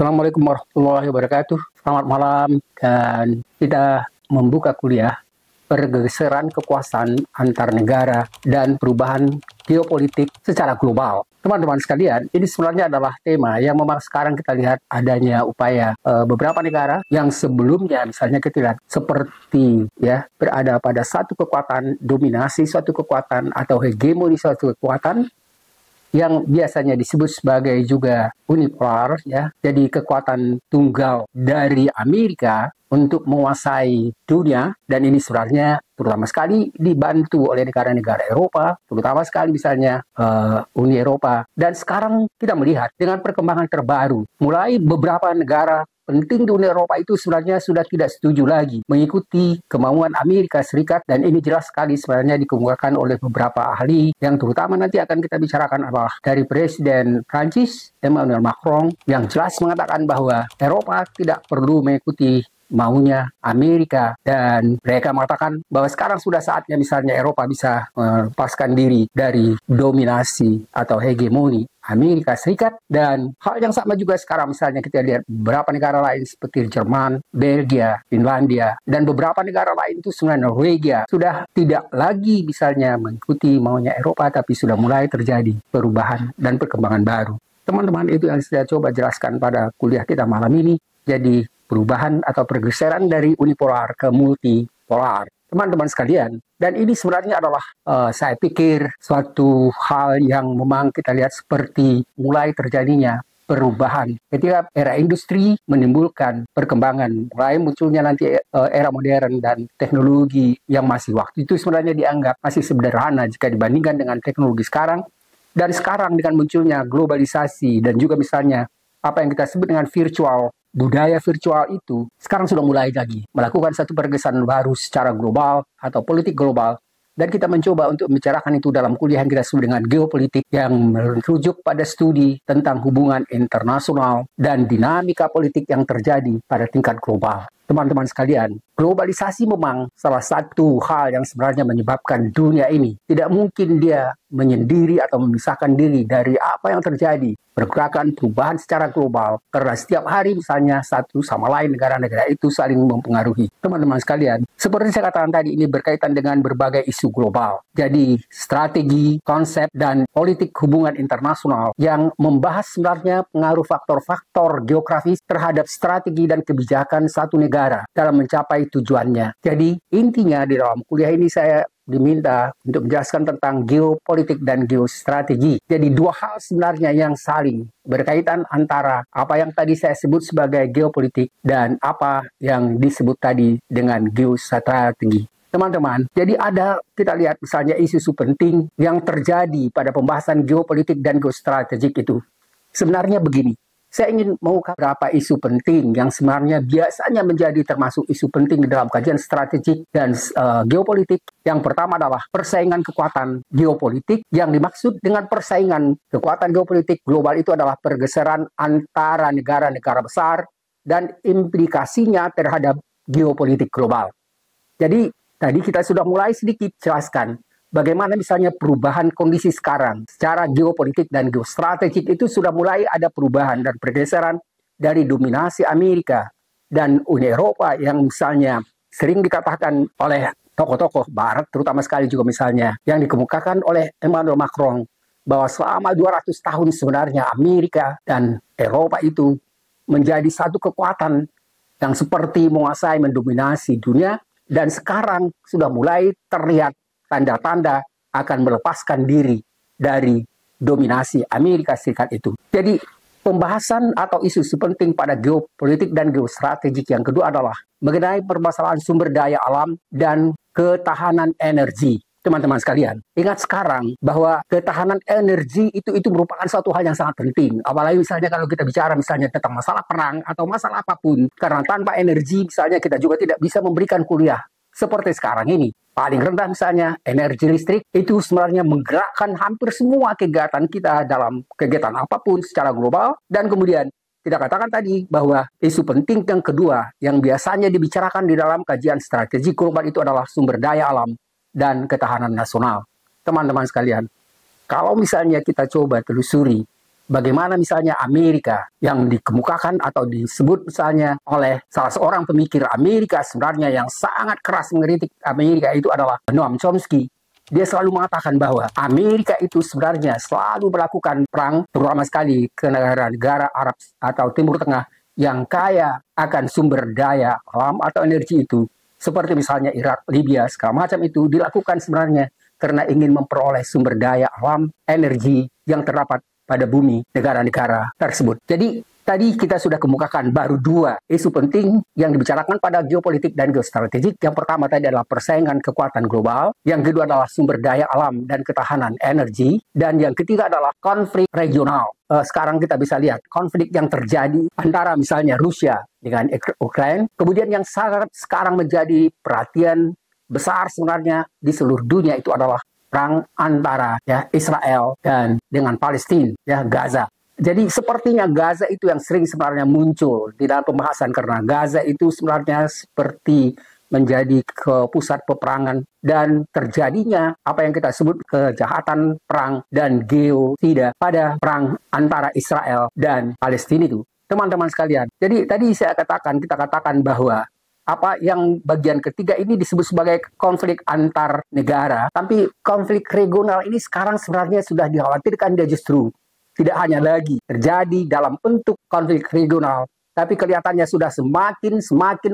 Assalamualaikum warahmatullahi wabarakatuh. Selamat malam dan kita membuka kuliah pergeseran kekuasaan antar negara dan perubahan geopolitik secara global. Teman-teman sekalian, ini sebenarnya adalah tema yang memang sekarang kita lihat adanya upaya beberapa negara yang sebelumnya misalnya kita lihat seperti berada pada satu kekuatan, dominasi suatu kekuatan atau hegemoni suatu kekuatan yang biasanya disebut sebagai juga unipolar, jadi kekuatan tunggal dari Amerika untuk menguasai dunia, dan ini sebenarnya terutama sekali dibantu oleh negara-negara Eropa, terutama sekali misalnya Uni Eropa. Dan sekarang kita melihat dengan perkembangan terbaru, mulai beberapa negara penting di Uni Eropa itu sebenarnya sudah tidak setuju lagi mengikuti kemauan Amerika Serikat, dan ini jelas sekali sebenarnya dikemukakan oleh beberapa ahli yang terutama nanti akan kita bicarakan adalah dari Presiden Prancis Emmanuel Macron yang jelas mengatakan bahwa Eropa tidak perlu mengikuti maunya Amerika, dan mereka mengatakan bahwa sekarang sudah saatnya misalnya Eropa bisa melepaskan diri dari dominasi atau hegemoni Amerika Serikat. Dan hal yang sama juga sekarang misalnya kita lihat beberapa negara lain seperti Jerman, Belgia, Finlandia, dan beberapa negara lain itu sebenarnya Norwegia sudah tidak lagi misalnya mengikuti maunya Eropa, tapi sudah mulai terjadi perubahan dan perkembangan baru. Teman-teman, itu yang saya coba jelaskan pada kuliah kita malam ini. Jadi perubahan atau pergeseran dari unipolar ke multipolar, teman-teman sekalian. Dan ini sebenarnya adalah saya pikir suatu hal yang memang kita lihat seperti mulai terjadinya perubahan ketika era industri menimbulkan perkembangan, mulai munculnya nanti era modern dan teknologi yang masih waktu itu sebenarnya dianggap masih sederhana jika dibandingkan dengan teknologi sekarang. Dan sekarang dengan munculnya globalisasi dan juga misalnya apa yang kita sebut dengan virtual, budaya virtual itu sekarang sudah mulai lagi melakukan satu pergeseran baru secara global atau politik global. Dan kita mencoba untuk membicarakan itu dalam kuliah yang kita sebut dengan geopolitik, yang merujuk pada studi tentang hubungan internasional dan dinamika politik yang terjadi pada tingkat global. Teman-teman sekalian, globalisasi memang salah satu hal yang sebenarnya menyebabkan dunia ini tidak mungkin dia menyendiri atau memisahkan diri dari apa yang terjadi, pergerakan perubahan secara global, karena setiap hari misalnya satu sama lain negara-negara itu saling mempengaruhi. Teman-teman sekalian, seperti saya katakan tadi, ini berkaitan dengan berbagai isu global. Jadi strategi, konsep, dan politik hubungan internasional yang membahas sebenarnya pengaruh faktor-faktor geografis terhadap strategi dan kebijakan satu negara dalam mencapai tujuannya. Jadi intinya di dalam kuliah ini saya diminta untuk menjelaskan tentang geopolitik dan geostrategi. Jadi dua hal sebenarnya yang saling berkaitan antara apa yang tadi saya sebut sebagai geopolitik dan apa yang disebut tadi dengan geostrategi. Teman-teman, jadi ada kita lihat misalnya isu-isu penting yang terjadi pada pembahasan geopolitik dan geostrategik itu. Sebenarnya begini, saya ingin mengungkap beberapa isu penting yang sebenarnya biasanya menjadi termasuk isu penting di dalam kajian strategik dan geopolitik. Yang pertama adalah persaingan kekuatan geopolitik. Yang dimaksud dengan persaingan kekuatan geopolitik global itu adalah pergeseran antara negara-negara besar dan implikasinya terhadap geopolitik global. Jadi tadi kita sudah mulai sedikit jelaskan bagaimana misalnya perubahan kondisi sekarang secara geopolitik dan geostrategik itu sudah mulai ada perubahan dan pergeseran dari dominasi Amerika dan Uni Eropa yang misalnya sering dikatakan oleh tokoh-tokoh Barat, terutama sekali juga misalnya yang dikemukakan oleh Emmanuel Macron, bahwa selama 200 tahun sebenarnya Amerika dan Eropa itu menjadi satu kekuatan yang seperti menguasai, mendominasi dunia, dan sekarang sudah mulai terlihat tanda-tanda akan melepaskan diri dari dominasi Amerika Serikat itu. Jadi pembahasan atau isu penting pada geopolitik dan geostrategik yang kedua adalah mengenai permasalahan sumber daya alam dan ketahanan energi. Teman-teman sekalian, ingat sekarang bahwa ketahanan energi itu merupakan suatu hal yang sangat penting. Apalagi misalnya kalau kita bicara misalnya tentang masalah perang atau masalah apapun. Karena tanpa energi misalnya kita juga tidak bisa memberikan kuliah seperti sekarang ini. Paling rendah misalnya energi listrik itu sebenarnya menggerakkan hampir semua kegiatan kita dalam kegiatan apapun secara global. Dan kemudian kita katakan tadi bahwa isu penting yang kedua yang biasanya dibicarakan di dalam kajian strategi global itu adalah sumber daya alam dan ketahanan nasional. Teman-teman sekalian, kalau misalnya kita coba telusuri bagaimana misalnya Amerika yang dikemukakan atau disebut misalnya oleh salah seorang pemikir Amerika sebenarnya yang sangat keras mengkritik Amerika itu adalah Noam Chomsky. Dia selalu mengatakan bahwa Amerika itu sebenarnya selalu melakukan perang, terutama sekali ke negara-negara Arab atau Timur Tengah yang kaya akan sumber daya alam atau energi itu. Seperti misalnya Irak, Libya, segala macam itu dilakukan sebenarnya karena ingin memperoleh sumber daya alam, energi yang terdapat pada bumi negara-negara tersebut. Jadi tadi kita sudah kemukakan baru dua isu penting yang dibicarakan pada geopolitik dan geostrategik. Yang pertama tadi adalah persaingan kekuatan global, yang kedua adalah sumber daya alam dan ketahanan energi, dan yang ketiga adalah konflik regional. Sekarang kita bisa lihat konflik yang terjadi antara misalnya Rusia dengan Ukraina, kemudian yang sangat sekarang menjadi perhatian besar sebenarnya di seluruh dunia itu adalah perang antara Israel dan dengan Palestina, Gaza. Jadi sepertinya Gaza itu yang sering sebenarnya muncul di dalam pembahasan karena Gaza itu sebenarnya seperti menjadi ke pusat peperangan dan terjadinya apa yang kita sebut kejahatan perang dan geosida pada perang antara Israel dan Palestina itu. Teman-teman sekalian, jadi tadi kita katakan bahwa apa yang bagian ketiga ini disebut sebagai konflik antar negara, tapi konflik regional ini sekarang sebenarnya sudah dikhawatirkan dia justru tidak hanya lagi terjadi dalam bentuk konflik regional, tapi kelihatannya sudah semakin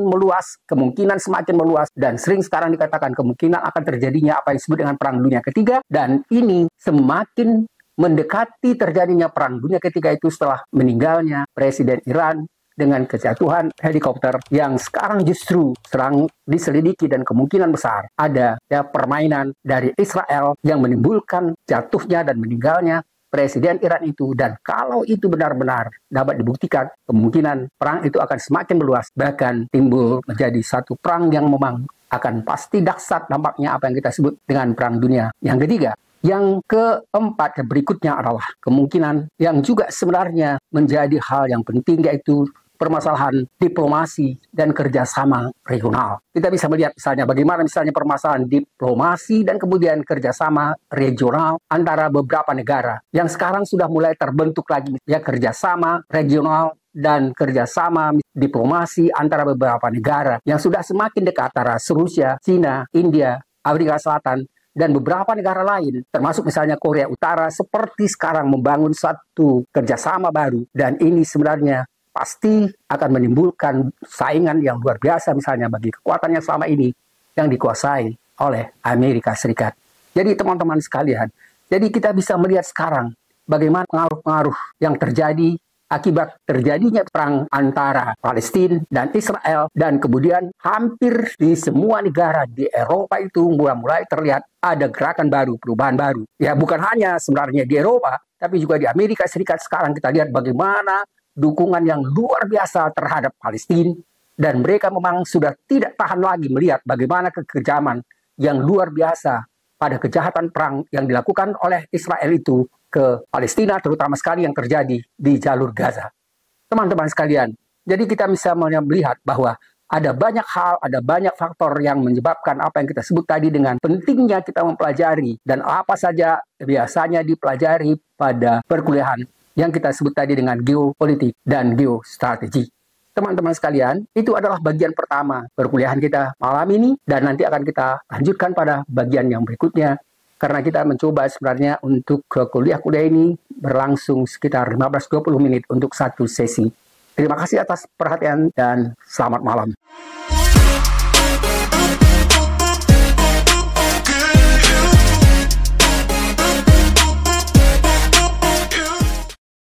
meluas, kemungkinan semakin meluas, dan sering sekarang dikatakan kemungkinan akan terjadinya apa yang disebut dengan Perang Dunia Ketiga, dan ini semakin mendekati terjadinya Perang Dunia Ketiga itu setelah meninggalnya Presiden Iran dengan kejatuhan helikopter yang sekarang justru sedang diselidiki dan kemungkinan besar ada permainan dari Israel yang menimbulkan jatuhnya dan meninggalnya Presiden Iran itu, dan kalau itu benar-benar dapat dibuktikan, kemungkinan perang itu akan semakin meluas, bahkan timbul menjadi satu perang yang memang akan pasti dahsyat dampaknya apa yang kita sebut dengan Perang Dunia yang Ketiga. Yang keempat berikutnya adalah kemungkinan yang juga sebenarnya menjadi hal yang penting, yaitu permasalahan diplomasi dan kerjasama regional. Kita bisa melihat misalnya bagaimana misalnya permasalahan diplomasi dan kemudian kerjasama regional antara beberapa negara yang sekarang sudah mulai terbentuk lagi, kerjasama regional dan kerjasama diplomasi antara beberapa negara yang sudah semakin dekat antara Rusia, China, India, Afrika Selatan, dan beberapa negara lain, termasuk misalnya Korea Utara, seperti sekarang membangun satu kerjasama baru, dan ini sebenarnya pasti akan menimbulkan saingan yang luar biasa misalnya bagi kekuatan yang selama ini yang dikuasai oleh Amerika Serikat. Jadi teman-teman sekalian, jadi kita bisa melihat sekarang bagaimana pengaruh-pengaruh yang terjadi akibat terjadinya perang antara Palestina dan Israel, dan kemudian hampir di semua negara di Eropa itu mulai terlihat ada gerakan baru, perubahan baru. Ya bukan hanya sebenarnya di Eropa, tapi juga di Amerika Serikat sekarang kita lihat bagaimana dukungan yang luar biasa terhadap Palestina, dan mereka memang sudah tidak tahan lagi melihat bagaimana kekejaman yang luar biasa pada kejahatan perang yang dilakukan oleh Israel itu ke Palestina, terutama sekali yang terjadi di jalur Gaza. Teman-teman sekalian, jadi kita bisa melihat bahwa ada banyak hal, ada banyak faktor yang menyebabkan apa yang kita sebut tadi dengan pentingnya kita mempelajari dan apa saja biasanya dipelajari pada perkuliahan yang kita sebut tadi dengan geopolitik dan geostrategi. Teman-teman sekalian, itu adalah bagian pertama perkuliahan kita malam ini, dan nanti akan kita lanjutkan pada bagian yang berikutnya, karena kita mencoba sebenarnya untuk kuliah-kuliah ini berlangsung sekitar 15-20 menit untuk satu sesi. Terima kasih atas perhatian dan selamat malam.